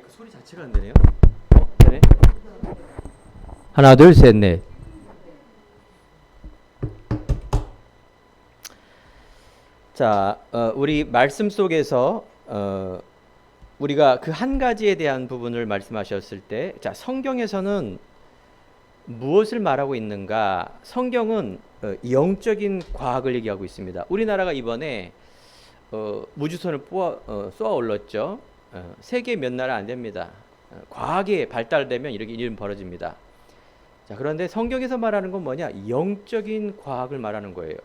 마이크 소리 자체가 안 되네요. 되네. 하나, 둘, 셋, 넷. 자, 우리 말씀 속에서 우리가 그 한 가지에 대한 부분을 말씀하셨을 때, 자, 성경에서는 무엇을 말하고 있는가? 성경은 영적인 과학을 얘기하고 있습니다. 우리나라가 이번에 무주선을 쏘아 올렸죠. 세계 몇 나라 안 됩니다. 과학이 발달되면 이렇게 일은 벌어집니다. 자, 그런데 성경에서 말하는 건 뭐냐? 영적인 과학을 말하는 거예요.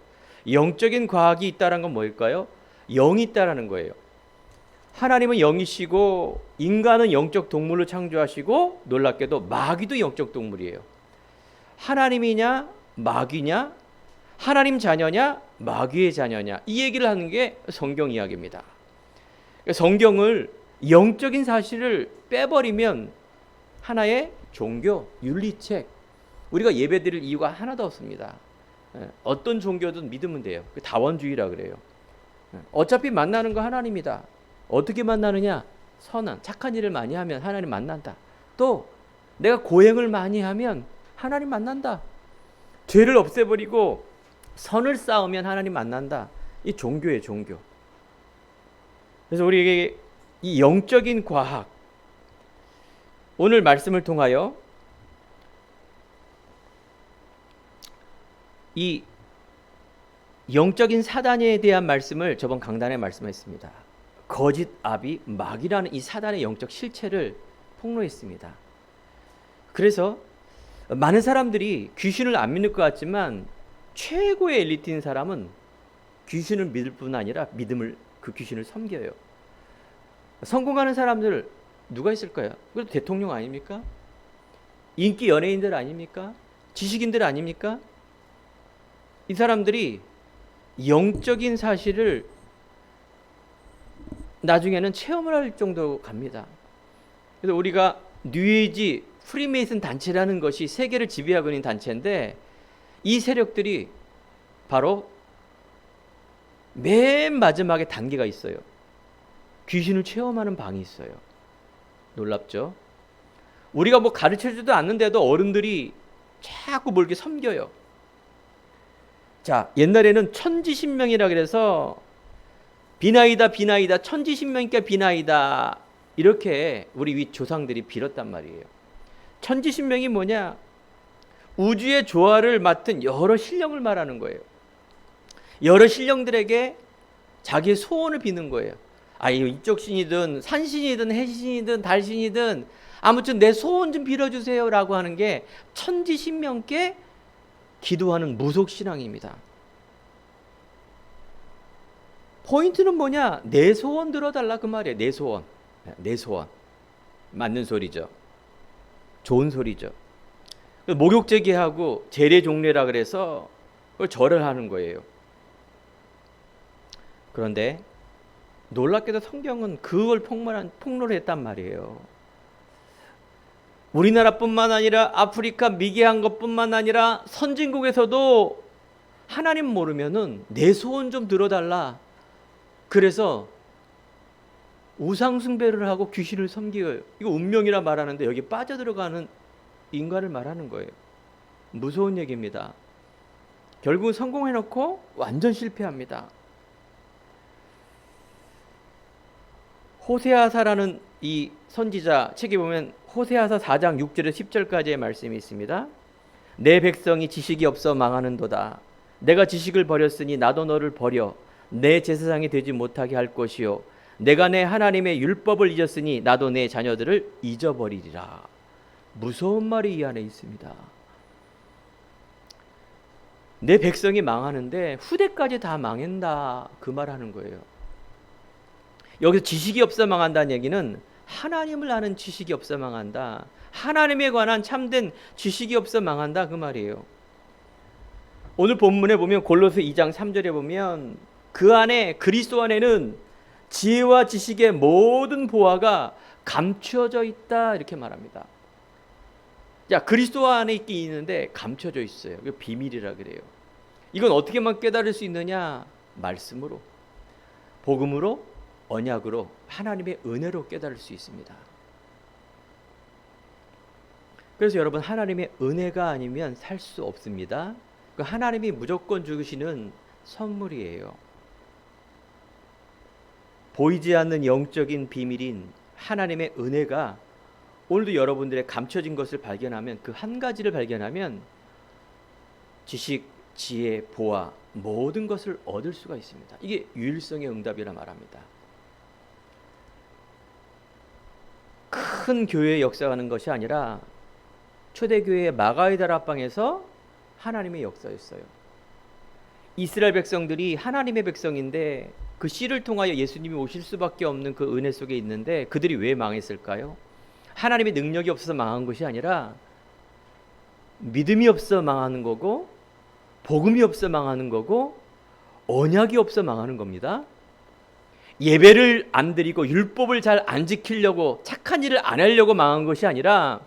영적인 과학이 있다는 건 뭘까요? 영이 있다라는 거예요. 하나님은 영이시고 인간은 영적 동물로 창조하시고 놀랍게도 마귀도 영적 동물이에요. 하나님이냐 마귀냐, 하나님 자녀냐 마귀의 자녀냐, 이 얘기를 하는 게 성경 이야기입니다. 성경을 영적인 사실을 빼버리면 하나의 종교, 윤리책, 우리가 예배드릴 이유가 하나도 없습니다. 어떤 종교든 믿으면 돼요. 다원주의라 그래요. 어차피 만나는 거 하나님이다. 어떻게 만나느냐? 선한 착한 일을 많이 하면 하나님 만난다. 또 내가 고행을 많이 하면 하나님 만난다. 죄를 없애버리고 선을 쌓으면 하나님 만난다. 이 종교예요, 종교. 그래서 우리에게 이 영적인 과학, 오늘 말씀을 통하여 이 영적인 사단에 대한 말씀을 저번 강단에 말씀했습니다. 거짓 아비, 마귀라는 이 사단의 영적 실체를 폭로했습니다. 그래서 많은 사람들이 귀신을 안 믿을 것 같지만 최고의 엘리트인 사람은 귀신을 믿을 뿐 아니라 그 귀신을 섬겨요. 성공하는 사람들 누가 있을까요? 그래도 대통령 아닙니까? 인기 연예인들 아닙니까? 지식인들 아닙니까? 이 사람들이 영적인 사실을 나중에는 체험을 할 정도로 갑니다. 그래서 우리가 뉴에이지 프리메이슨 단체라는 것이 세계를 지배하고 있는 단체인데, 이 세력들이 바로 맨 마지막에 단계가 있어요. 귀신을 체험하는 방이 있어요. 놀랍죠? 우리가 뭐 가르쳐주지도 않는데도 어른들이 자꾸 뭘 이렇게 섬겨요. 자, 옛날에는 천지신명이라 그래서 비나이다 비나이다, 천지신명이니까 비나이다, 이렇게 우리 윗 조상들이 빌었단 말이에요. 천지신명이 뭐냐? 우주의 조화를 맡은 여러 신령을 말하는 거예요. 여러 신령들에게 자기의 소원을 비는 거예요. 이쪽 신이든 산신이든 해신이든 달신이든 아무튼 내 소원 좀 빌어주세요 라고 하는 게 천지신명께 기도하는 무속신앙입니다. 포인트는 뭐냐? 내 소원 들어달라 그 말이에요. 내 소원. 내 소원. 맞는 소리죠. 좋은 소리죠. 목욕제기하고 제례종례라 그래서 그걸 절을 하는 거예요. 그런데 놀랍게도 성경은 그걸 폭로를 했단 말이에요. 우리나라뿐만 아니라 아프리카 미개한 것뿐만 아니라 선진국에서도 하나님 모르면은 내 소원 좀 들어달라. 그래서 우상 숭배를 하고 귀신을 섬겨요. 이거 운명이라 말하는데 여기 빠져들어가는 인간을 말하는 거예요. 무서운 얘기입니다. 결국은 성공해놓고 완전 실패합니다. 호세아사라는 이 선지자 책에 보면 호세아사 4장 6절에서 10절까지의 말씀이 있습니다. 내 백성이 지식이 없어 망하는도다. 내가 지식을 버렸으니 나도 너를 버려 내 제사장이 되지 못하게 할 것이요, 내가 내 하나님의 율법을 잊었으니 나도 내 자녀들을 잊어버리리라. 무서운 말이 이 안에 있습니다. 내 백성이 망하는데 후대까지 다 망한다, 그 말하는 거예요. 여기서 지식이 없어 망한다는 얘기는 하나님을 아는 지식이 없어 망한다, 하나님에 관한 참된 지식이 없어 망한다, 그 말이에요. 오늘 본문에 보면 골로새 2장 3절에 보면 그 안에, 그리스도 안에는 지혜와 지식의 모든 보화가 감추어져 있다, 이렇게 말합니다. 자, 그리스도 안에 있긴 있는데 감춰져 있어요. 이거 비밀이라 그래요. 이건 어떻게만 깨달을 수 있느냐? 말씀으로, 복음으로, 언약으로, 하나님의 은혜로 깨달을 수 있습니다. 그래서 여러분, 하나님의 은혜가 아니면 살 수 없습니다. 그 하나님이 무조건 주시는 선물이에요. 보이지 않는 영적인 비밀인 하나님의 은혜가 오늘도 여러분들의 감춰진 것을 발견하면, 그 한 가지를 발견하면 지식, 지혜, 보아 모든 것을 얻을 수가 있습니다. 이게 유일성의 응답이라 말합니다. 큰 교회의 역사하는 것이 아니라 초대교회의 마가의 다락방에서 하나님의 역사였어요. 이스라엘 백성들이 하나님의 백성인데 그 씨를 통하여 예수님이 오실 수밖에 없는 그 은혜 속에 있는데, 그들이 왜 망했을까요? 하나님의 능력이 없어서 망한 것이 아니라 믿음이 없어 망하는 거고, 복음이 없어 망하는 거고, 언약이 없어 망하는 겁니다. 예배를 안 드리고 율법을 잘 안 지키려고, 착한 일을 안 하려고 망한 것이 아니라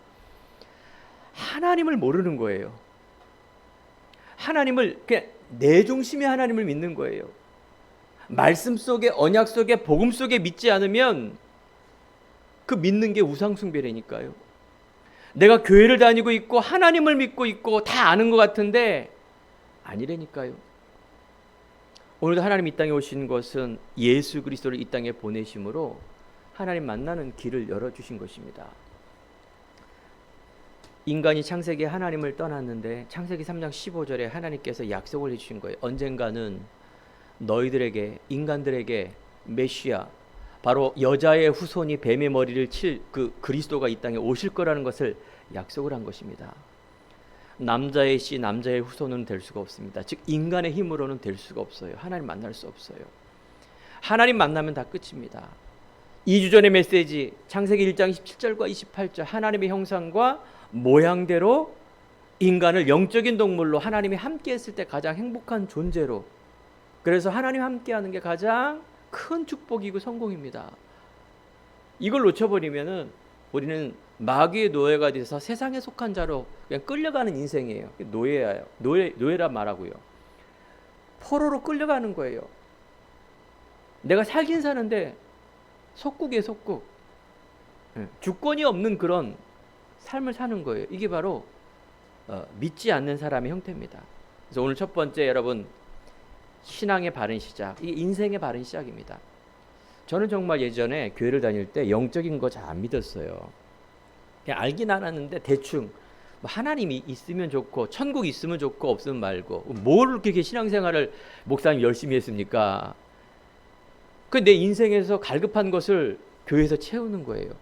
하나님을 모르는 거예요. 하나님을, 그냥 내 중심의 하나님을 믿는 거예요. 말씀 속에, 언약 속에, 복음 속에 믿지 않으면 그 믿는 게 우상숭배라니까요. 내가 교회를 다니고 있고 하나님을 믿고 있고 다 아는 것 같은데 아니라니까요. 오늘도 하나님 이 땅에 오신 것은 예수 그리스도를 이 땅에 보내심으로 하나님 만나는 길을 열어주신 것입니다. 인간이 창세기에 하나님을 떠났는데 창세기 3장 15절에 하나님께서 약속을 해주신 거예요. 언젠가는 너희들에게, 인간들에게 메시아, 바로 여자의 후손이 뱀의 머리를 칠 그 그리스도가 이 땅에 오실 거라는 것을 약속을 한 것입니다. 남자의 씨, 남자의 후손은 될 수가 없습니다. 즉 인간의 힘으로는 될 수가 없어요. 하나님 만날 수 없어요. 하나님 만나면 다 끝입니다. 2주 전의 메시지 창세기 1장 17절과 28절, 하나님의 형상과 모양대로 인간을 영적인 동물로 하나님이 함께 했을 때 가장 행복한 존재로, 그래서 하나님 함께 하는 게 가장 큰 축복이고 성공입니다. 이걸 놓쳐버리면은 우리는 마귀의 노예가 돼서 세상에 속한 자로 그냥 끌려가는 인생이에요. 노예예요. 노예란 말하고요. 포로로 끌려가는 거예요. 내가 살긴 사는데 속국이에요, 속국. 주권이 없는 그런 삶을 사는 거예요. 이게 바로 믿지 않는 사람의 형태입니다. 그래서 오늘 첫 번째, 여러분, 신앙의 바른 시작, 이게 인생의 바른 시작입니다. 저는 정말 예전에 교회를 다닐 때 영적인 거 잘 안 믿었어요. 그냥 알긴 알았는데 대충 하나님이 있으면 좋고 천국 있으면 좋고 없으면 말고, 뭘 그렇게 신앙생활을 목사님 열심히 했습니까? 그 내 인생에서 갈급한 것을 교회에서 채우는 거예요.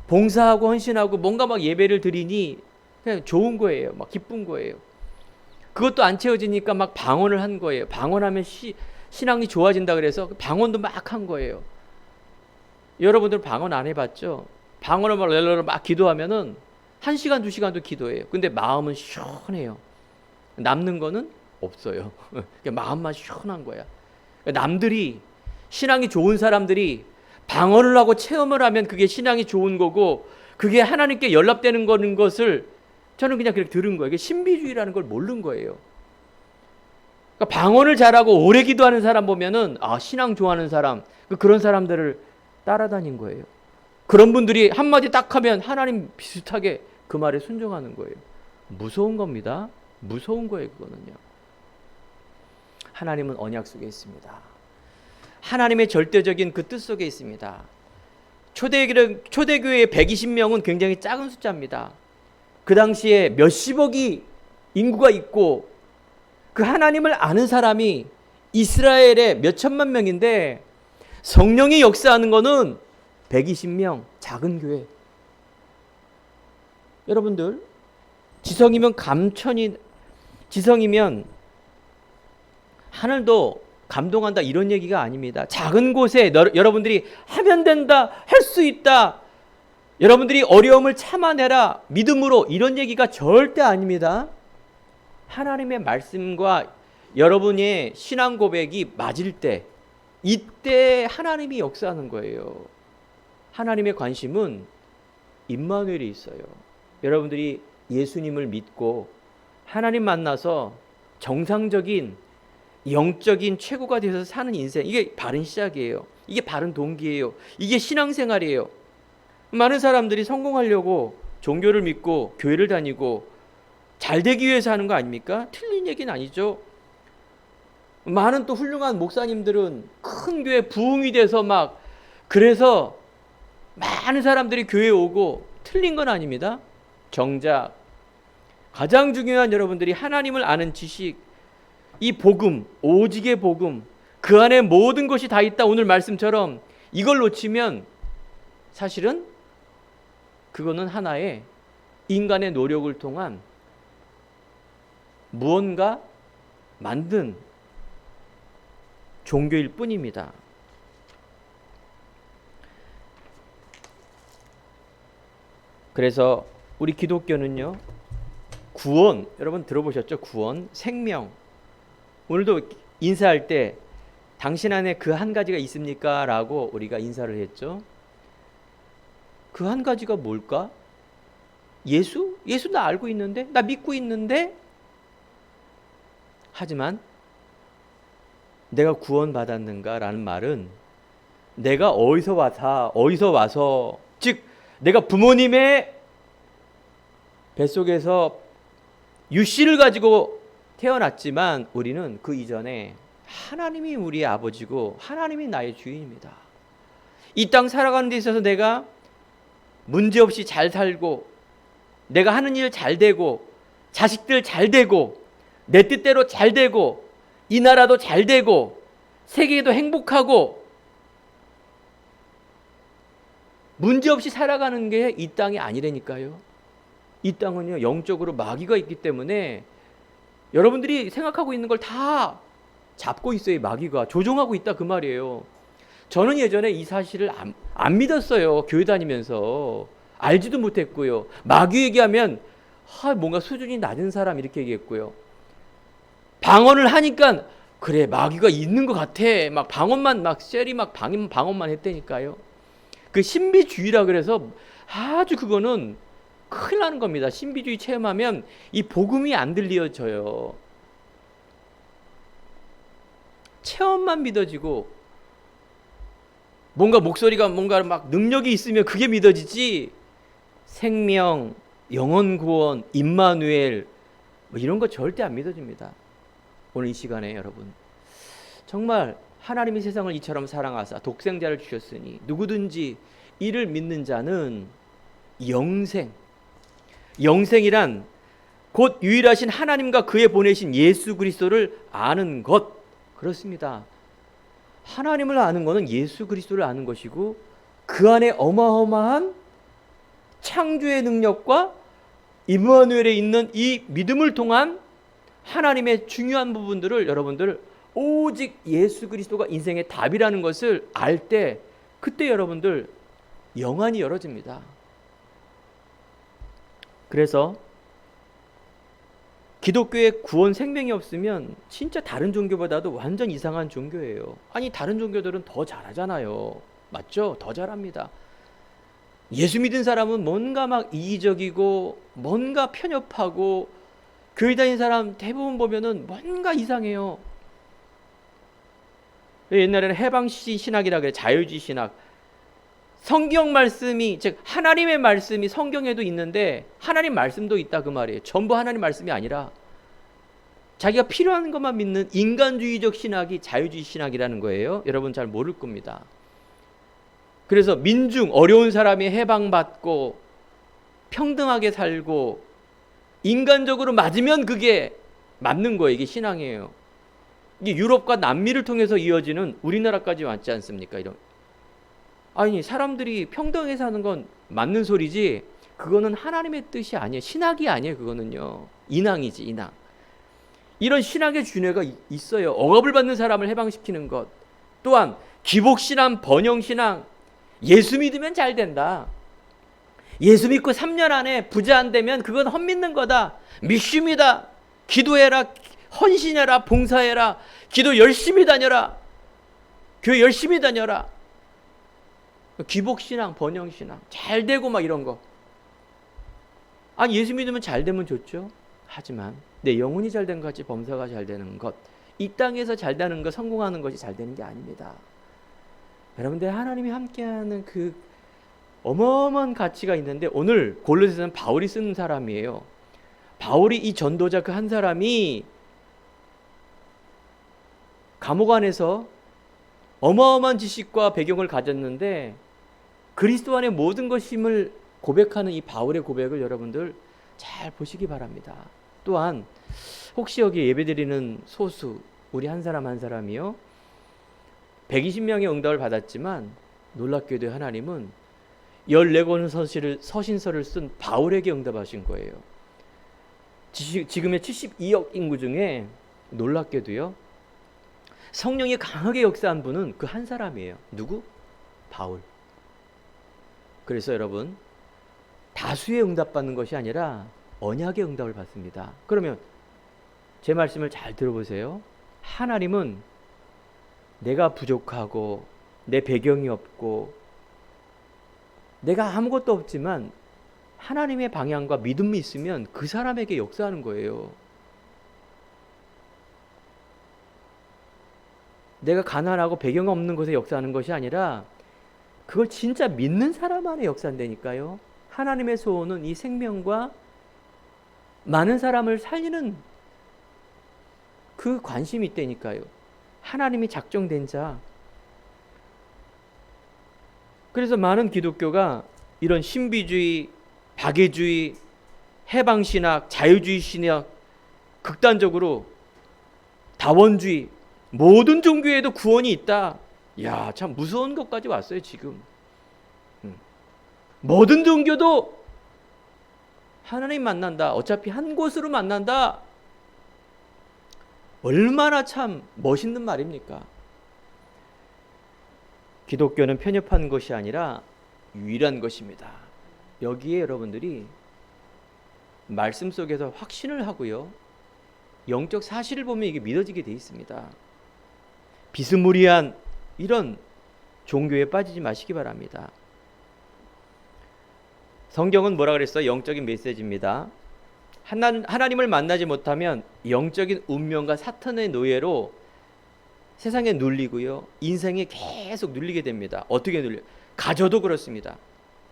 봉사하고 헌신하고 뭔가 막 예배를 드리니 그냥 좋은 거예요. 막 기쁜 거예요. 그것도 안 채워지니까 막 방언을 한 거예요. 방언하면 신앙이 좋아진다 그래서 방언도 막 한 거예요. 여러분들 방언 안 해봤죠? 방언을 막 기도하면은 1시간, 2시간도 기도해요. 근데 마음은 시원해요. 남는 거는 없어요. 마음만 시원한 거야. 남들이, 신앙이 좋은 사람들이 방언을 하고 체험을 하면 그게 신앙이 좋은 거고, 그게 하나님께 연락되는 거는 것을 저는 그냥 그렇게 들은 거예요. 이게 신비주의라는 걸 모르는 거예요. 그러니까 방언을 잘하고 오래 기도하는 사람 보면은 신앙 좋아하는 사람, 그런 사람들을 따라다닌 거예요. 그런 분들이 한마디 딱 하면 하나님 비슷하게 그 말에 순종하는 거예요. 무서운 겁니다. 무서운 거예요, 그거는요. 하나님은 언약 속에 있습니다. 하나님의 절대적인 그 뜻 속에 있습니다. 초대교회의 120명은 굉장히 작은 숫자입니다. 그 당시에 몇십억이 인구가 있고 그 하나님을 아는 사람이 이스라엘에 몇천만 명인데, 성령이 역사하는 거는 120명, 작은 교회. 여러분들, 지성이면 감천이, 지성이면 하늘도 감동한다, 이런 얘기가 아닙니다. 작은 곳에 여러분들이 하면 된다, 할 수 있다, 여러분들이 어려움을 참아내라, 믿음으로, 이런 얘기가 절대 아닙니다. 하나님의 말씀과 여러분의 신앙 고백이 맞을 때, 이때 하나님이 역사하는 거예요. 하나님의 관심은 임마누엘이 있어요. 여러분들이 예수님을 믿고 하나님 만나서 정상적인 영적인 최고가 되어서 사는 인생, 이게 바른 시작이에요. 이게 바른 동기예요. 이게 신앙생활이에요. 많은 사람들이 성공하려고 종교를 믿고 교회를 다니고 잘 되기 위해서 하는 거 아닙니까? 틀린 얘기는 아니죠. 많은 또 훌륭한 목사님들은 큰 교회 부흥이 돼서 막 그래서 많은 사람들이 교회에 오고 틀린 건 아닙니다. 정작 가장 중요한 여러분들이 하나님을 아는 지식, 이 복음, 오직의 복음, 그 안에 모든 것이 다 있다. 오늘 말씀처럼 이걸 놓치면 사실은 그거는 하나의 인간의 노력을 통한 무언가 만든 종교일 뿐입니다. 그래서 우리 기독교는요, 구원, 여러분 들어보셨죠? 구원, 생명. 오늘도 인사할 때 당신 안에 그 한 가지가 있습니까? 라고 우리가 인사를 했죠. 그 한 가지가 뭘까? 예수? 예수 나 알고 있는데? 나 믿고 있는데? 하지만 내가 구원받았는가라는 말은 내가 어디서 와서 즉 내가 부모님의 뱃속에서 유씨를 가지고 태어났지만 우리는 그 이전에 하나님이 우리의 아버지고 하나님이 나의 주인입니다. 이 땅 살아가는 데 있어서 내가 문제없이 잘 살고 내가 하는 일 잘 되고 자식들 잘 되고 내 뜻대로 잘 되고 이 나라도 잘 되고 세계도 행복하고 문제없이 살아가는 게 이 땅이 아니라니까요. 이 땅은요, 영적으로 마귀가 있기 때문에 여러분들이 생각하고 있는 걸 다 잡고 있어요. 마귀가 조종하고 있다 그 말이에요. 저는 예전에 이 사실을 안 믿었어요. 교회 다니면서 알지도 못했고요. 마귀 얘기하면 뭔가 수준이 낮은 사람 이렇게 얘기했고요. 방언을 하니까 그래 마귀가 있는 것 같아. 막 방언만 막 셀이 막 방언만 했다니까요. 그 신비주의라 그래서 아주 그거는 큰일 나는 겁니다. 신비주의 체험하면 이 복음이 안 들려져요. 체험만 믿어지고 뭔가 목소리가 뭔가 막 능력이 있으면 그게 믿어지지 생명, 영원 구원, 임마누엘 뭐 이런 거 절대 안 믿어집니다. 오늘 이 시간에 여러분 정말 하나님이 세상을 이처럼 사랑하사 독생자를 주셨으니 누구든지 이를 믿는 자는 영생이란 곧 유일하신 하나님과 그의 보내신 예수 그리스도를 아는 것. 그렇습니다. 하나님을 아는 것은 예수 그리스도를 아는 것이고 그 안에 어마어마한 창조의 능력과 임마누엘에 있는 이 믿음을 통한 하나님의 중요한 부분들을 여러분들 오직 예수 그리스도가 인생의 답이라는 것을 알 때 그때 여러분들 영안이 열어집니다. 그래서 기독교의 구원 생명이 없으면 진짜 다른 종교보다도 완전 이상한 종교예요. 아니 다른 종교들은 더 잘하잖아요. 맞죠? 더 잘합니다. 예수 믿은 사람은 뭔가 막 이기적이고 뭔가 편협하고 교회 다니는 사람 대부분 보면은 뭔가 이상해요. 옛날에는 해방시 신학이라 그래. 자유주의 신학. 성경 말씀이 즉 하나님의 말씀이 성경에도 있는데 하나님 말씀도 있다 그 말이에요. 전부 하나님 말씀이 아니라 자기가 필요한 것만 믿는 인간주의적 신학이 자유주의 신학이라는 거예요. 여러분 잘 모를 겁니다. 그래서 민중 어려운 사람이 해방받고 평등하게 살고 인간적으로 맞으면 그게 맞는 거예요. 이게 신앙이에요. 이게 유럽과 남미를 통해서 이어지는 우리나라까지 왔지 않습니까? 아니 사람들이 평등하게 사는 건 맞는 소리지 그거는 하나님의 뜻이 아니에요. 신학이 아니에요. 그거는요. 인왕이지 인왕. 이런 신학의 준회가 있어요. 억압을 받는 사람을 해방시키는 것. 또한 기복신앙, 번영신앙. 예수 믿으면 잘 된다. 예수 믿고 3년 안에 부자 안 되면 그건 헛믿는 거다. 믿습니다. 기도해라. 헌신해라. 봉사해라. 기도 열심히 다녀라. 교회 열심히 다녀라. 기복신앙, 번영신앙 잘 되고 막 이런 거. 아니 예수 믿으면 잘 되면 좋죠. 하지만 내 영혼이 잘 된 것 같이 범사가 잘 되는 것, 이 땅에서 잘 되는 것, 성공하는 것이 잘 되는 게 아닙니다. 여러분들 하나님이 함께하는 그 어마어마한 가치가 있는데 오늘 골로새서는 바울이 쓴 사람이에요. 바울이 이 전도자 그 한 사람이 감옥 안에서 어마어마한 지식과 배경을 가졌는데 그리스도 안에 모든 것임을 고백하는 이 바울의 고백을 여러분들 잘 보시기 바랍니다. 또한 혹시 여기 예배드리는 소수 우리 한 사람 한 사람이요 120명의 응답을 받았지만 놀랍게도 하나님은 14권 서신서를 쓴 바울에게 응답하신 거예요. 지금의 72억 인구 중에 놀랍게도요 성령이 강하게 역사한 분은 그 한 사람이에요. 누구? 바울. 그래서 여러분 다수의 응답받는 것이 아니라 언약의 응답을 받습니다. 그러면 제 말씀을 잘 들어보세요. 하나님은 내가 부족하고 내 배경이 없고 내가 아무것도 없지만 하나님의 방향과 믿음이 있으면 그 사람에게 역사하는 거예요. 내가 가난하고 배경 없는 곳에 역사하는 것이 아니라 그걸 진짜 믿는 사람 안에 역사한다니까요. 하나님의 소원은 이 생명과 많은 사람을 살리는 그 관심이 있다니까요. 하나님이 작정된 자. 그래서 많은 기독교가 이런 신비주의, 박애주의, 해방신학, 자유주의 신학, 극단적으로 다원주의, 모든 종교에도 구원이 있다. 야, 참 무서운 것까지 왔어요 지금. 모든 종교도 하나님 만난다. 어차피 한 곳으로 만난다. 얼마나 참 멋있는 말입니까? 기독교는 편협한 것이 아니라 유일한 것입니다. 여기에 여러분들이 말씀 속에서 확신을 하고요. 영적 사실을 보면 이게 믿어지게 돼 있습니다. 비스무리한 이런 종교에 빠지지 마시기 바랍니다. 성경은 뭐라 그랬어요? 영적인 메시지입니다. 하나님을 만나지 못하면 영적인 운명과 사탄의 노예로 세상에 눌리고요. 인생에 계속 눌리게 됩니다. 어떻게 눌려요? 가져도 그렇습니다.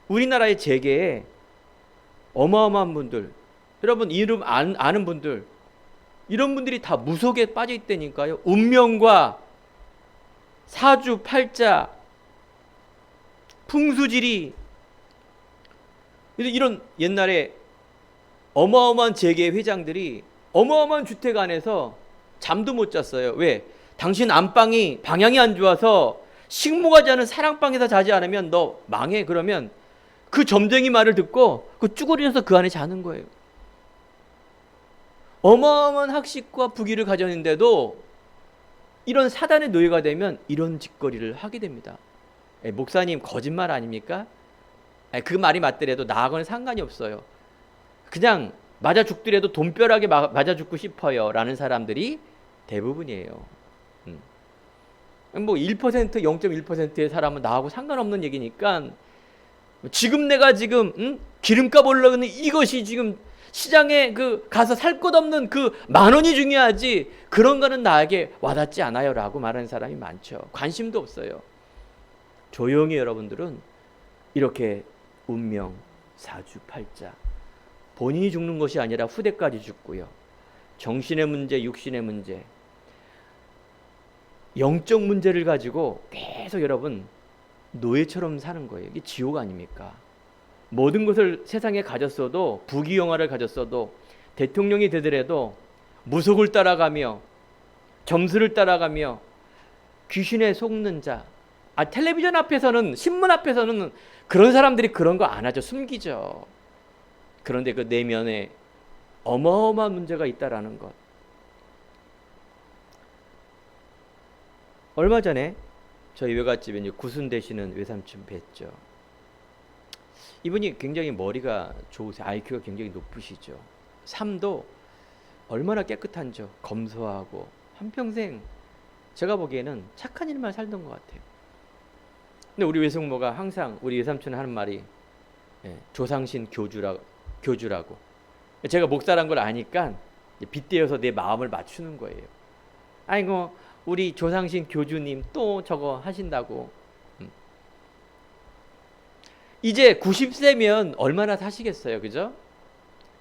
우리나라의 재계에 어마어마한 분들, 여러분 이름 아는 분들, 이런 분들이 다 무속에 빠져 있다니까요. 운명과 사주, 팔자, 풍수지리, 이런 옛날에 어마어마한 재계 회장들이 어마어마한 주택 안에서 잠도 못 잤어요. 왜? 당신 안방이 방향이 안 좋아서 식모가지 않은 사랑방에서 자지 않으면 너 망해. 그러면 그 점쟁이 말을 듣고 그 쭈그려서 그 안에 자는 거예요. 어마어마한 학식과 부귀를 가졌는데도 이런 사단의 노예가 되면 이런 짓거리를 하게 됩니다. 목사님 거짓말 아닙니까? 그 말이 맞더라도 나하고는 상관이 없어요. 그냥 맞아 죽더라도 돈벼락에 맞아 죽고 싶어요 라는 사람들이 대부분이에요. 뭐 1%, 0.1%의 사람은 나하고 상관없는 얘기니까 지금 내가 기름값 올라가는 이것이 지금 시장에 가서 살 것 없는 그 10,000원이 중요하지 그런 거는 나에게 와닿지 않아요 라고 말하는 사람이 많죠. 관심도 없어요. 조용히 여러분들은 이렇게 운명, 사주, 팔자 본인이 죽는 것이 아니라 후대까지 죽고요. 정신의 문제, 육신의 문제, 영적 문제를 가지고 계속 여러분 노예처럼 사는 거예요. 이게 지옥 아닙니까? 모든 것을 세상에 가졌어도 부귀영화를 가졌어도 대통령이 되더라도 무속을 따라가며 점수를 따라가며 귀신에 속는 자. 텔레비전 앞에서는 신문 앞에서는 그런 사람들이 그런 거 안 하죠. 숨기죠. 그런데 그 내면에 어마어마한 문제가 있다라는 것. 얼마 전에 저희 외갓집에 이제 구순 되시는 외삼촌 뵀죠. 이분이 굉장히 머리가 좋으세요. IQ가 굉장히 높으시죠. 삶도 얼마나 깨끗한죠. 검소하고 한평생 제가 보기에는 착한 일만 살던 것 같아요. 근데 우리 외숙모가 항상 우리 외삼촌 하는 말이 조상신 교주라고. 제가 목사란 걸 아니까 빗대어서 내 마음을 맞추는 거예요. 아이고 우리 조상신 교주님 또 저거 하신다고. 이제 90세면 얼마나 사시겠어요, 그죠?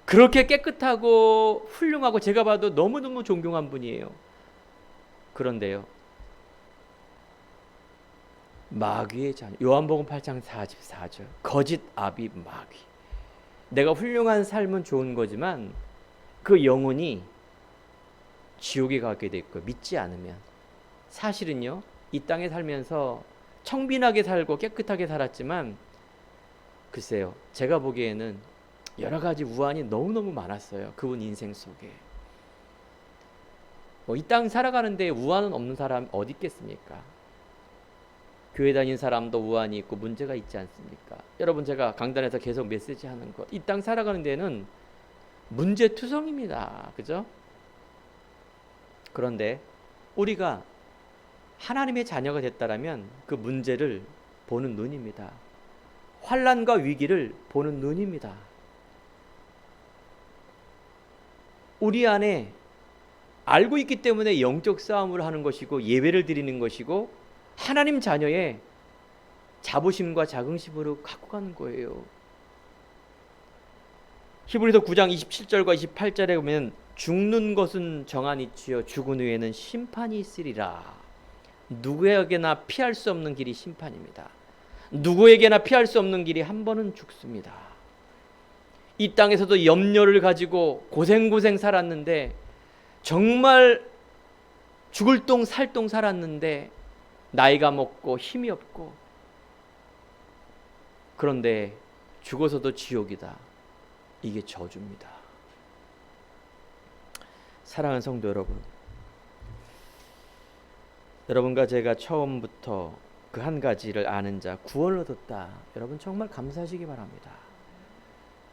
그렇게 깨끗하고 훌륭하고 제가 봐도 너무너무 존경한 분이에요. 그런데요, 마귀의 자녀. 요한복음 8장 44절. 거짓 아비 마귀. 내가 훌륭한 삶은 좋은 거지만 그 영혼이 지옥에 가게 될 거예요. 믿지 않으면. 사실은요, 이 땅에 살면서 청빈하게 살고 깨끗하게 살았지만 글쎄요, 제가 보기에는 여러 가지 우환이 너무너무 많았어요. 그분 인생 속에. 이 땅 살아가는데 우환은 없는 사람 어디 있겠습니까? 교회 다니는 사람도 우환이 있고 문제가 있지 않습니까? 여러분, 제가 강단에서 계속 메시지 하는 것, 이 땅 살아가는 데는 문제투성입니다. 그죠? 그런데 우리가 하나님의 자녀가 됐다라면 그 문제를 보는 눈입니다. 환난과 위기를 보는 눈입니다. 우리 안에 알고 있기 때문에 영적 싸움을 하는 것이고 예배를 드리는 것이고 하나님 자녀의 자부심과 자긍심으로 갖고 가는 거예요. 히브리서 9장 27절과 28절에 보면 죽는 것은 정한이치요 죽은 후에는 심판이 있으리라. 누구에게나 피할 수 없는 길이 심판입니다. 누구에게나 피할 수 없는 길이 한 번은 죽습니다. 이 땅에서도 염려를 가지고 고생고생 살았는데 정말 죽을 똥 살 똥 살았는데 나이가 먹고 힘이 없고 그런데 죽어서도 지옥이다. 이게 저주입니다. 사랑하는 성도 여러분, 여러분과 제가 처음부터 그 한 가지를 아는 자 구원을 얻었다. 여러분 정말 감사하시기 바랍니다.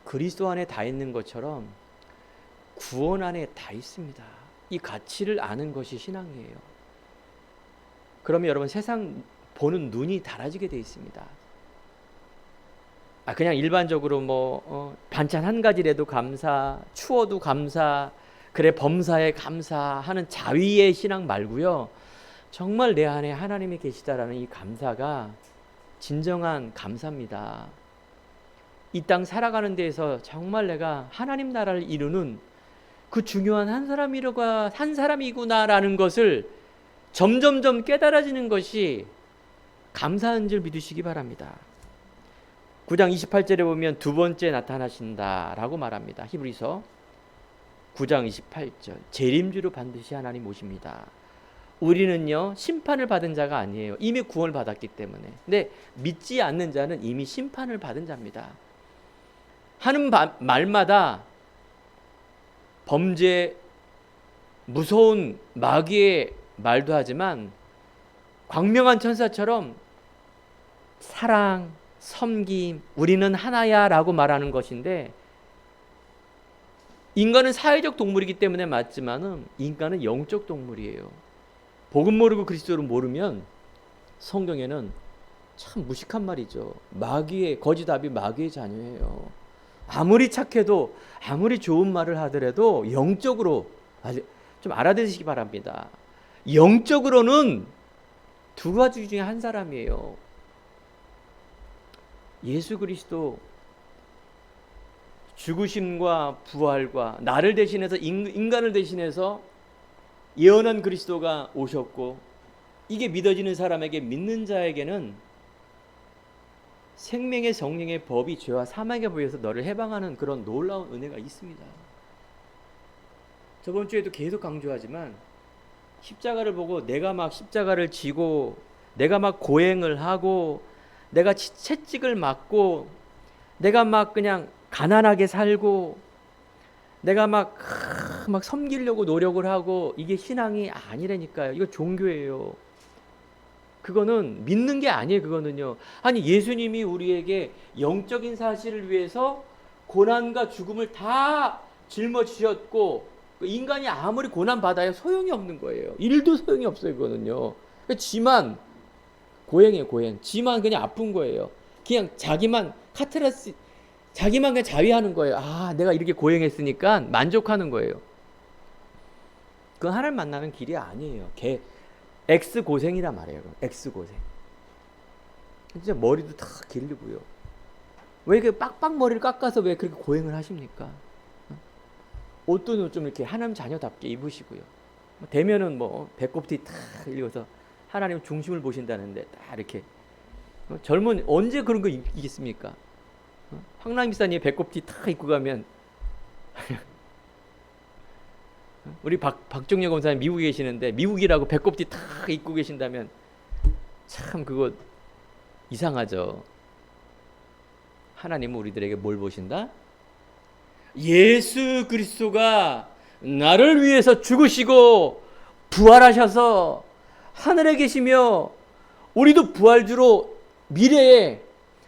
그리스도 안에 다 있는 것처럼 구원 안에 다 있습니다. 이 가치를 아는 것이 신앙이에요. 그러면 여러분 세상 보는 눈이 달라지게 돼 있습니다. 그냥 일반적으로 반찬 한 가지라도 감사, 추워도 감사, 그래 범사에 감사하는 자위의 신앙 말고요. 정말 내 안에 하나님이 계시다라는 이 감사가 진정한 감사입니다. 이 땅 살아가는 데에서 정말 내가 하나님 나라를 이루는 그 중요한 한 사람이구나라는 것을 점점점 깨달아지는 것이 감사한 줄 믿으시기 바랍니다. 9장 28절에 보면 두 번째 나타나신다라고 말합니다. 히브리서 9장 28절. 재림주로 반드시 하나님 오십니다. 우리는요 심판을 받은 자가 아니에요. 이미 구원을 받았기 때문에. 근데 믿지 않는 자는 이미 심판을 받은 자입니다. 하는 말마다 범죄, 무서운 마귀의 말도 하지만 광명한 천사처럼 사랑, 섬김, 우리는 하나야 라고 말하는 것인데, 인간은 사회적 동물이기 때문에 맞지만은 인간은 영적 동물이에요. 복음 모르고 그리스도를 모르면 성경에는 참 무식한 말이죠. 마귀의 거짓답이 마귀의 자녀예요. 아무리 착해도 아무리 좋은 말을 하더라도 영적으로 좀 알아들으시기 바랍니다. 영적으로는 두 가지 중에 한 사람이에요. 예수 그리스도 죽으심과 부활과 나를 대신해서 인간을 대신해서 예언한 그리스도가 오셨고, 이게 믿어지는 사람에게, 믿는 자에게는 생명의 성령의 법이 죄와 사망의 법에서 너를 해방하는 그런 놀라운 은혜가 있습니다. 저번 주에도 계속 강조하지만 십자가를 보고 내가 막 십자가를 지고 내가 막 고행을 하고 내가 채찍을 맞고 내가 막 그냥 가난하게 살고 내가 막 섬기려고 노력을 하고 이게 신앙이 아니라니까요. 이거 종교예요. 그거는 믿는 게 아니에요. 그거는요. 아니 예수님이 우리에게 영적인 사실을 위해서 고난과 죽음을 다 짊어지셨고 인간이 아무리 고난 받아야 소용이 없는 거예요. 일도 소용이 없어요. 그거는요. 지만 고행이에요. 고행. 지만 그냥 아픈 거예요. 그냥 자기만 자기만 그냥 자위하는 거예요. 내가 이렇게 고행했으니까 만족하는 거예요. 그건 하나님 만나는 길이 아니에요. X 고생이란 말이에요. X 고생. 진짜 머리도 다 길리고요. 왜 그 빡빡 머리를 깎아서 왜 그렇게 고행을 하십니까? 옷도 좀 이렇게 하나님 자녀답게 입으시고요. 되면은 뭐 배꼽뒤 탁 일려서 하나님 중심을 보신다는데 딱 이렇게 젊은 언제 그런 거 입겠습니까? 황남 기사님 배꼽뒤 탁 입고 가면 우리 박종렬 검사님 미국에 계시는데 미국이라고 배꼽뒤 탁 입고 계신다면 참 그거 이상하죠. 하나님은 우리들에게 뭘 보신다? 예수 그리스도가 나를 위해서 죽으시고 부활하셔서 하늘에 계시며 우리도 부활주로 미래에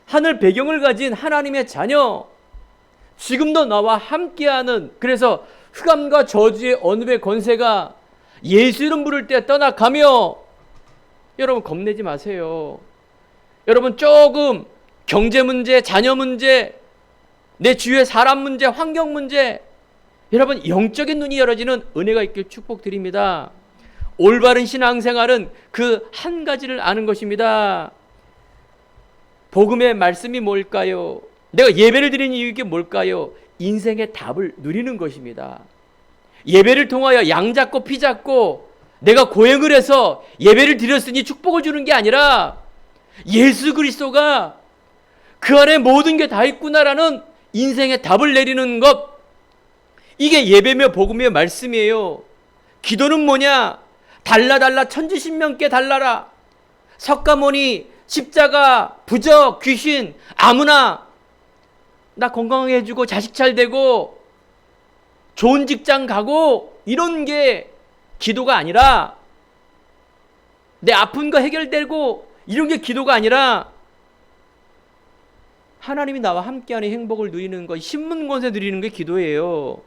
하늘 배경을 가진 하나님의 자녀, 지금도 나와 함께하는, 그래서 흑암과 저주의 언읍의 권세가 예수 이름 부를 때 떠나가며, 여러분 겁내지 마세요. 여러분 조금 경제 문제, 자녀 문제, 내 주위의 사람 문제, 환경 문제, 여러분 영적인 눈이 열어지는 은혜가 있길 축복드립니다. 올바른 신앙생활은 그 한 가지를 아는 것입니다. 복음의 말씀이 뭘까요? 내가 예배를 드리는 이유가 뭘까요? 인생의 답을 누리는 것입니다. 예배를 통하여 양 잡고 피 잡고 내가 고행을 해서 예배를 드렸으니 축복을 주는 게 아니라 예수 그리스도가 그 안에 모든 게 다 있구나라는 인생의 답을 내리는 것, 이게 예배며 복음의 말씀이에요. 기도는 뭐냐? 달라 천지신명께 달라라. 석가모니, 십자가, 부적, 귀신, 아무나 나 건강하게 해주고 자식 잘 되고 좋은 직장 가고 이런 게 기도가 아니라, 내 아픈 거 해결되고 이런 게 기도가 아니라 하나님이 나와 함께하는 행복을 누리는 것, 신문권세 누리는 게 기도예요.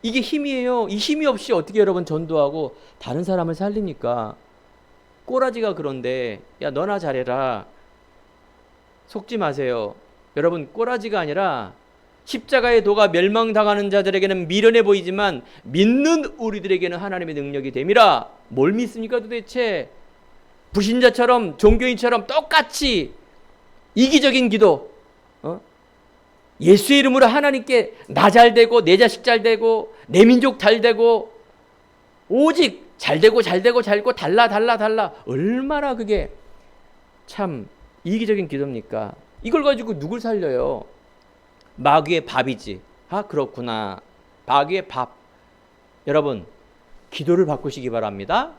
이게 힘이에요. 이 힘이 없이 어떻게 여러분 전도하고 다른 사람을 살립니까? 꼬라지가 그런데 야 너나 잘해라. 속지 마세요. 여러분 꼬라지가 아니라 십자가의 도가 멸망당하는 자들에게는 미련해 보이지만 믿는 우리들에게는 하나님의 능력이 됨이라. 뭘 믿습니까 도대체? 불신자처럼 종교인처럼 똑같이 이기적인 기도, 예수의 이름으로 하나님께 나 잘 되고 내 자식 잘 되고 내 민족 잘 되고 오직 잘 되고 달라 얼마나 그게 참 이기적인 기도입니까? 이걸 가지고 누굴 살려요? 마귀의 밥이지. 아 그렇구나. 마귀의 밥. 여러분 기도를 바꾸시기 바랍니다.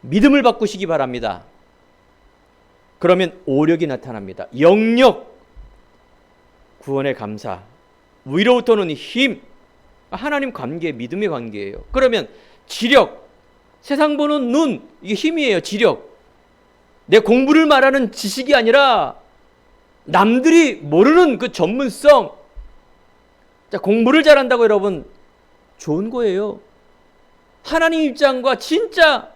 믿음을 바꾸시기 바랍니다. 그러면 오력이 나타납니다. 영력, 구원의 감사, 위로부터 오는 힘, 하나님 관계, 믿음의 관계예요. 그러면 지력, 세상 보는 눈, 이게 힘이에요. 지력. 내 공부를 말하는 지식이 아니라 남들이 모르는 그 전문성. 자, 공부를 잘한다고 여러분 좋은 거예요. 하나님 입장과 진짜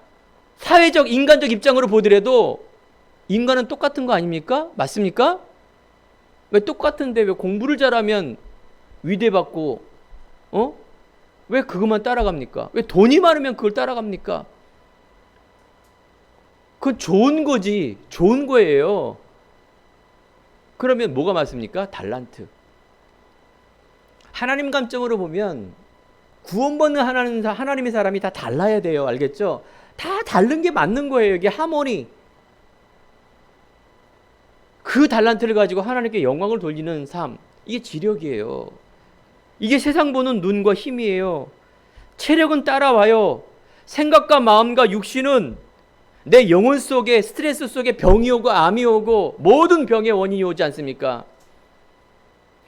사회적 인간적 입장으로 보더라도 인간은 똑같은 거 아닙니까? 맞습니까? 왜 똑같은데 왜 공부를 잘하면 위대받고 왜 그것만 따라갑니까? 왜 돈이 많으면 그걸 따라갑니까? 그건 좋은 거지. 좋은 거예요. 그러면 뭐가 맞습니까? 달란트. 하나님 관점으로 보면 구원받는 하나님의 사람이 다 달라야 돼요. 알겠죠? 다 다른 게 맞는 거예요. 이게 하모니. 그 달란트를 가지고 하나님께 영광을 돌리는 삶, 이게 지력이에요. 이게 세상 보는 눈과 힘이에요. 체력은 따라와요. 생각과 마음과 육신은 내 영혼 속에, 스트레스 속에 병이 오고 암이 오고 모든 병의 원인이 오지 않습니까?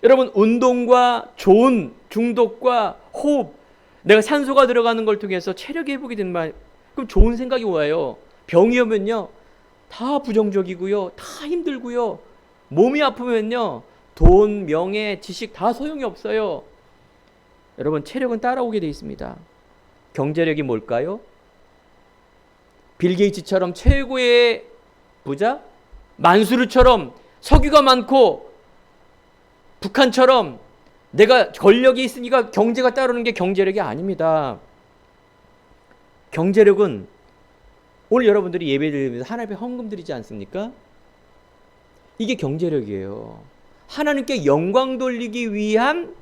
여러분 운동과 좋은 중독과 호흡, 내가 산소가 들어가는 걸 통해서 체력 회복이 된 말, 그럼 좋은 생각이 와요. 병이 오면요 다 부정적이고요, 다 힘들고요, 몸이 아프면요 돈, 명예, 지식 다 소용이 없어요. 여러분 체력은 따라오게 돼 있습니다. 경제력이 뭘까요? 빌 게이츠처럼 최고의 부자, 만수르처럼 석유가 많고 북한처럼 내가 권력이 있으니까 경제가 따르는 게 경제력이 아닙니다. 경제력은 오늘 여러분들이 예배 드리면서 하나님께 헌금 드리지 않습니까? 이게 경제력이에요. 하나님께 영광 돌리기 위한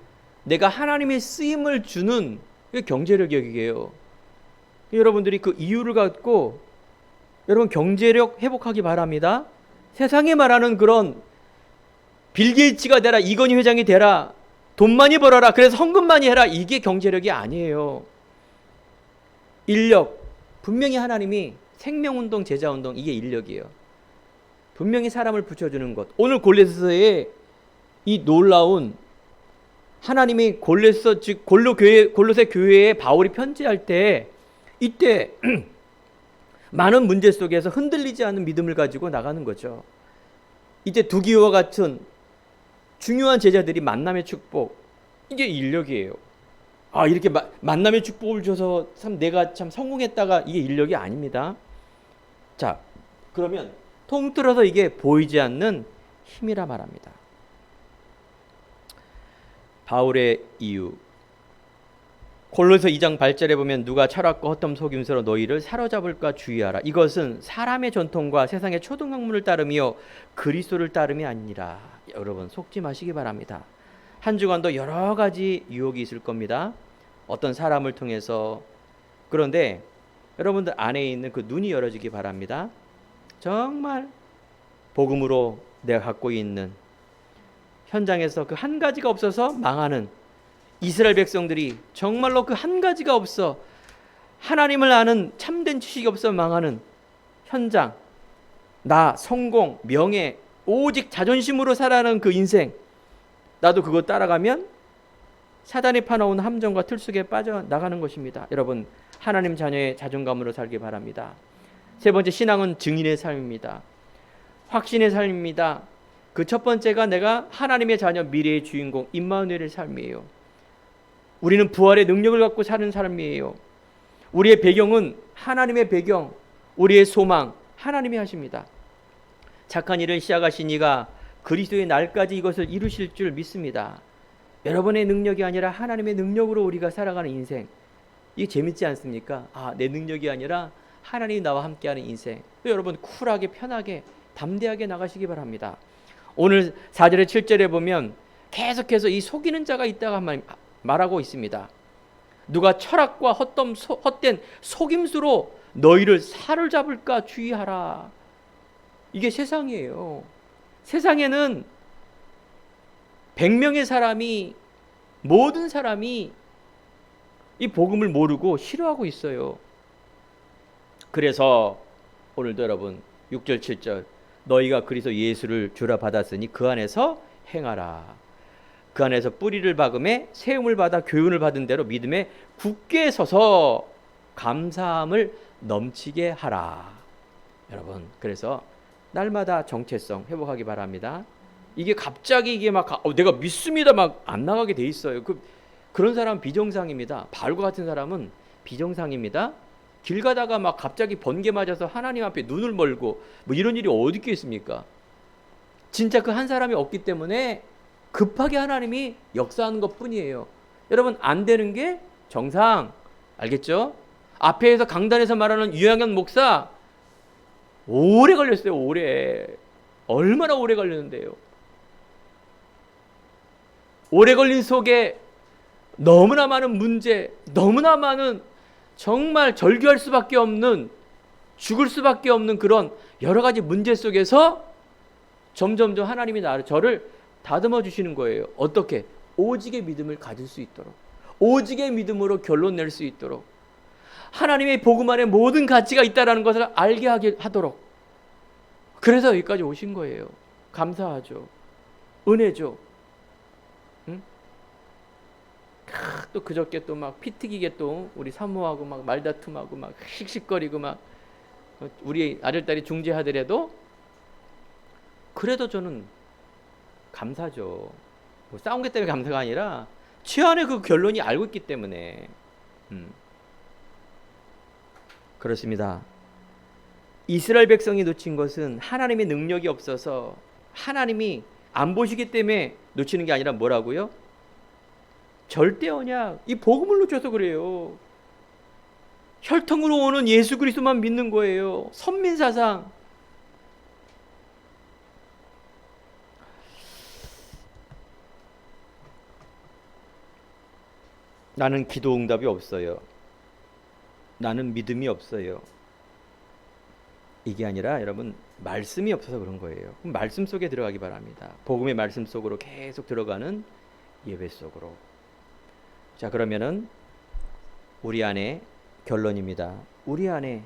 내가 하나님의 쓰임을 주는 경제력이에요. 여러분들이 그 이유를 갖고 여러분 경제력 회복하기 바랍니다. 세상에 말하는 그런 빌 게이츠가 되라, 이건희 회장이 되라, 돈 많이 벌어라, 그래서 헌금 많이 해라, 이게 경제력이 아니에요. 인력, 분명히 하나님이 생명운동, 제자운동, 이게 인력이에요. 분명히 사람을 붙여주는 것. 오늘 골로새서의 이 놀라운 하나님이 골로새, 즉 골로새 교회에 바울이 편지할 때 이때 많은 문제 속에서 흔들리지 않는 믿음을 가지고 나가는 거죠. 이제 두기와 같은 중요한 제자들이 만남의 축복, 이게 인력이에요. 이렇게 만남의 축복을 줘서 참 내가 참 성공했다가 이게 인력이 아닙니다. 자, 그러면 통틀어서 이게 보이지 않는 힘이라 말합니다. 바울의 이유, 골로새 2장 8절에 보면 누가 철학과 헛된 속임수로 너희를 사로잡을까 주의하라. 이것은 사람의 전통과 세상의 초등학문을 따르며 그리스도를 따름이 아니라. 여러분 속지 마시기 바랍니다. 한 주간도 여러 가지 유혹이 있을 겁니다. 어떤 사람을 통해서. 그런데 여러분들 안에 있는 그 눈이 열어지기 바랍니다. 정말 복음으로 내가 갖고 있는 현장에서 그 한 가지가 없어서 망하는 이스라엘 백성들이 정말로 그 한 가지가 없어 하나님을 아는 참된 지식이 없어 망하는 현장, 나, 성공, 명예, 오직 자존심으로 살아가는 그 인생, 나도 그거 따라가면 사단이 파놓은 함정과 틀 속에 빠져나가는 것입니다. 여러분 하나님 자녀의 자존감으로 살기 바랍니다. 세 번째, 신앙은 증인의 삶입니다. 확신의 삶입니다. 그 첫 번째가 내가 하나님의 자녀, 미래의 주인공 임마누엘의 삶이에요. 우리는 부활의 능력을 갖고 사는 삶이에요. 우리의 배경은 하나님의 배경, 우리의 소망 하나님이 하십니다. 착한 일을 시작하신 이가 그리스도의 날까지 이것을 이루실 줄 믿습니다. 여러분의 능력이 아니라 하나님의 능력으로 우리가 살아가는 인생, 이게 재밌지 않습니까? 내 능력이 아니라 하나님이 나와 함께하는 인생. 여러분 쿨하게 편하게 담대하게 나가시기 바랍니다. 오늘 4절에 7절에 보면 계속해서 이 속이는 자가 있다가 말하고 있습니다. 누가 철학과 헛된 속임수로 너희를 사로잡을까 주의하라. 이게 세상이에요. 세상에는 100명의 사람이, 모든 사람이 이 복음을 모르고 싫어하고 있어요. 그래서 오늘도 여러분 6절 7절, 너희가 그리스도 예수를 주라 받았으니 그 안에서 행하라. 그 안에서 뿌리를 박음에 세움을 받아 교훈을 받은 대로 믿음에 굳게 서서 감사함을 넘치게 하라. 여러분 그래서 날마다 정체성 회복하기 바랍니다. 이게 갑자기 이게 막 내가 믿습니다 막 안 나가게 돼 있어요. 그런 사람은 비정상입니다. 바울과 같은 사람은 비정상입니다. 길 가다가 막 갑자기 번개 맞아서 하나님 앞에 눈을 멀고 뭐 이런 일이 어디 있겠습니까? 진짜 그 한 사람이 없기 때문에 급하게 하나님이 역사하는 것 뿐이에요. 여러분 안 되는 게 정상, 알겠죠? 앞에서 강단에서 말하는 유영현 목사 오래 걸렸어요. 오래. 얼마나 오래 걸렸는데요. 오래 걸린 속에 너무나 많은 문제, 너무나 많은 정말 절규할 수밖에 없는, 죽을 수밖에 없는 그런 여러 가지 문제 속에서 점점점 하나님이 저를 다듬어 주시는 거예요. 어떻게? 오직의 믿음을 가질 수 있도록, 오직의 믿음으로 결론 낼 수 있도록, 하나님의 복음 안에 모든 가치가 있다는 것을 알게 하도록. 그래서 여기까지 오신 거예요. 감사하죠. 은혜죠. 응? 또 그저께 또 막 피튀기게 또 우리 사모하고 막 말다툼하고 막 씩씩거리고 막 우리 아들딸이 중재하더라도 그래도 저는 감사죠. 뭐 싸운 게 때문에 감사가 아니라 최안의 그 결론이 알고 있기 때문에. 그렇습니다. 이스라엘 백성이 놓친 것은 하나님의 능력이 없어서 하나님이 안 보시기 때문에 놓치는 게 아니라 뭐라고요? 절대 언약, 이 복음을 놓쳐서 그래요. 혈통으로 오는 예수 그리스도만 믿는 거예요. 선민사상. 나는 기도 응답이 없어요. 나는 믿음이 없어요. 이게 아니라 여러분 말씀이 없어서 그런 거예요. 그럼 말씀 속에 들어가기 바랍니다. 복음의 말씀 속으로 계속 들어가는 예배 속으로. 자, 그러면은 우리 안에 결론입니다. 우리 안에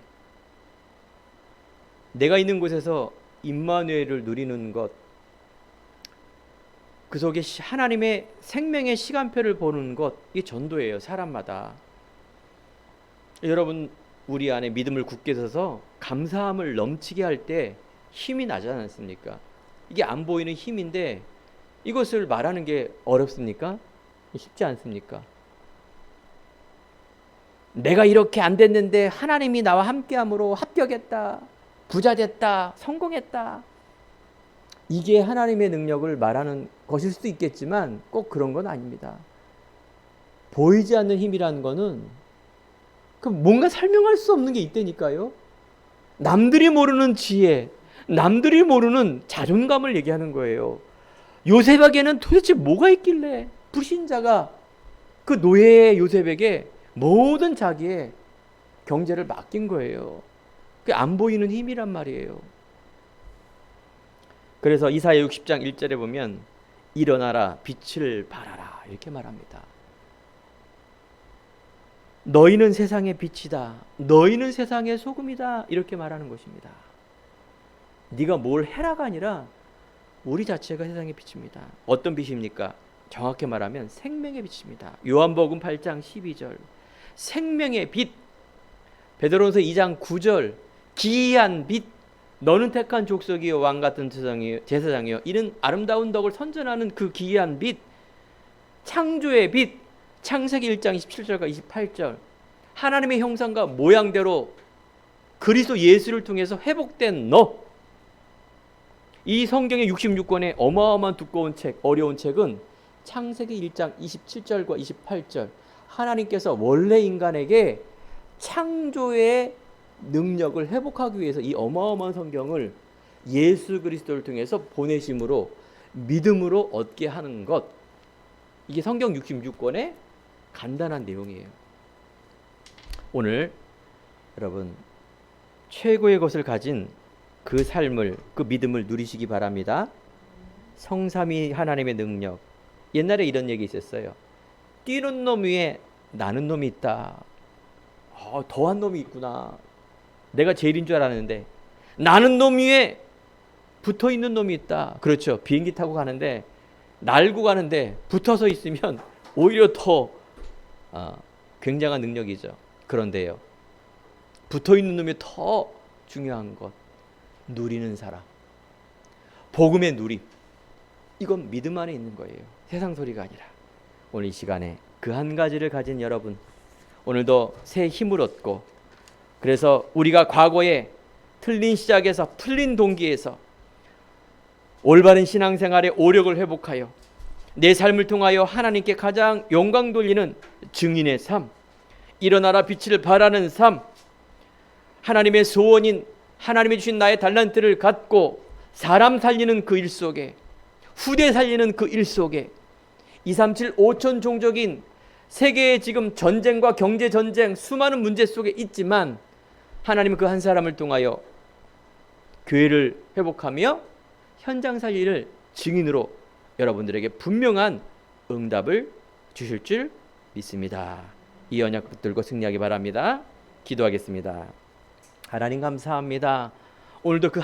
내가 있는 곳에서 임마누엘을 누리는 것, 그 속에 하나님의 생명의 시간표를 보는 것, 이게 전도예요. 사람마다. 여러분 우리 안에 믿음을 굳게 서서 감사함을 넘치게 할 때 힘이 나지 않습니까? 이게 안 보이는 힘인데 이것을 말하는 게 어렵습니까? 쉽지 않습니까? 내가 이렇게 안 됐는데 하나님이 나와 함께함으로 합격했다, 부자 됐다, 성공했다. 이게 하나님의 능력을 말하는 것일 수도 있겠지만 꼭 그런 건 아닙니다. 보이지 않는 힘이라는 거는 뭔가 설명할 수 없는 게 있다니까요. 남들이 모르는 지혜, 남들이 모르는 자존감을 얘기하는 거예요. 요셉에게는 도대체 뭐가 있길래 불신자가 그 노예의 요셉에게 모든 자기의 경제를 맡긴 거예요. 그게 안 보이는 힘이란 말이에요. 그래서 이사야 60장 1절에 보면 일어나라 빛을 발하라 이렇게 말합니다. 너희는 세상의 빛이다. 너희는 세상의 소금이다. 이렇게 말하는 것입니다. 네가 뭘 해라가 아니라 우리 자체가 세상의 빛입니다. 어떤 빛입니까? 정확히 말하면 생명의 빛입니다. 요한복음 8장 12절 생명의 빛, 베드로전서 2장 9절 기이한 빛, 너는 택한 족속이요 왕같은 제사장이요 이는 아름다운 덕을 선전하는 그 기이한 빛, 창조의 빛, 창세기 1장 27절과 28절 하나님의 형상과 모양대로 그리스도 예수를 통해서 회복된 너. 이 성경의 66권의 어마어마한 두꺼운 책, 어려운 책은 창세기 1장 27절과 28절 하나님께서 원래 인간에게 창조의 능력을 회복하기 위해서 이 어마어마한 성경을 예수 그리스도를 통해서 보내심으로 믿음으로 얻게 하는 것. 이게 성경 66권의 간단한 내용이에요. 오늘 여러분 최고의 것을 가진 그 삶을, 그 믿음을 누리시기 바랍니다. 성삼위 하나님의 능력. 옛날에 이런 얘기 있었어요. 뛰는 놈 위에 나는 놈이 있다. 더한 놈이 있구나. 내가 제일인 줄 알았는데 나는 놈 위에 붙어있는 놈이 있다. 그렇죠. 비행기 타고 가는데 날고 가는데 붙어서 있으면 오히려 더 굉장한 능력이죠. 그런데요, 붙어있는 놈이 더 중요한 것, 누리는 사람, 복음의 누림, 이건 믿음 안에 있는 거예요. 세상 소리가 아니라. 오늘 이 시간에 그 한 가지를 가진 여러분, 오늘도 새 힘을 얻고, 그래서 우리가 과거에 틀린 시작에서 풀린 동기에서 올바른 신앙생활의 오력을 회복하여 내 삶을 통하여 하나님께 가장 영광 돌리는 증인의 삶, 일어나라 빛을 발하는 삶, 하나님의 소원인 하나님이 주신 나의 달란트를 갖고 사람 살리는 그 일 속에, 후대 살리는 그 일 속에 237 5천 종족인 세계의 지금 전쟁과 경제 전쟁 수많은 문제 속에 있지만 하나님은 그 한 사람을 통하여 교회를 회복하며 현장 살리를 증인으로 여러분들에게 분명한 응답을 주실 줄 믿습니다. 이 언약 붙들고 승리하기 바랍니다. 기도하겠습니다. 하나님 감사합니다. 오늘도 그